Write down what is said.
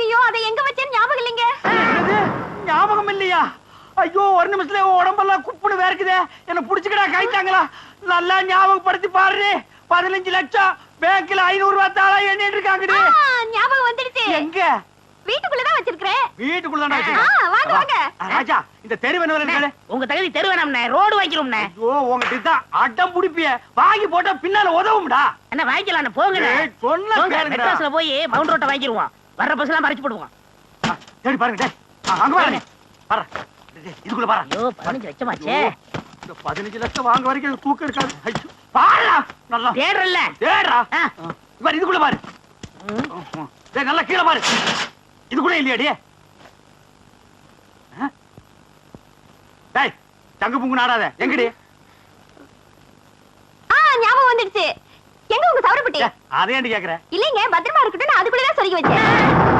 ஐயோ அதை எங்க வச்சேன்னு ஞாபகம் இல்லைங்க. ஞாபகம் இல்லையா? ஐயோ ஒரு நிமிஷத்துல உடம்பெல்லாம் குப்புன்னு வேர்க்குதே. என்ன புடிச்சுக்கடா கைத்தாங்களா? நல்லா ஞாபகப்படுத்தி பாரு. 15 லட்சம் பேங்க்ல 500 ரூபாய் தாளா எண்ணிட்டு இருக்காங்கடி. ஞாபகம் வந்துடுச்சு. எங்க? வீட்டுக்குள்ளதான் வச்சிருக்கேன். வீட்டுக்குள்ளதான் வச்சிருக்கேன். வாங்க வாங்க. ராஜா இந்த தெரு வேணும்னே. உங்க தகுதி தெரு வேணாம்ண்ணே, ரோடு வாங்கிரும்ண்ணே. ஐயோ உங்ககிட்ட தான் அடம் புடிப்பிய. வாங்கி போட்டா பின்னால உதவும்டா. என்ன வாங்கிக்கலாம்னு போங்கண்ணே. சொன்னா கேளுங்கடா. மெட்ராஸ்ல போய் மவுண்ட் ரோட்டை வாங்கிருவோம். வர்ற பஸ் எல்லாம் மறைச்சு போடுவோம். தேடி பாருங்க டேய். அங்க பாருங்க. பாரு. இதுக்குள்ள பாரு. ஐயோ 15 லட்சமாச்சே. இந்த 15 லட்சம் வாங்க வரைக்கும் தூக்கம் இருக்காது. ஐயோ பாருடா. நல்லா தேடுறல்ல. தேடுடா. இவர் இதுக்குள்ள பாரு. டேய் நல்லா கீழ பாரு. இதுக்குள்ள இல்லையாடி? டேய் தங்க புங்கு நாடாத. எங்கடி? ஞாபகம் வந்துடுச்சு. எங்க உங்க சவரப்பட்டி? அதே ஏன்டி கேக்குற? இல்லைங்க பத்திரமா இருக்கட்டும், நான் அதுக்குள்ளதான் சொருகி வச்சேன்.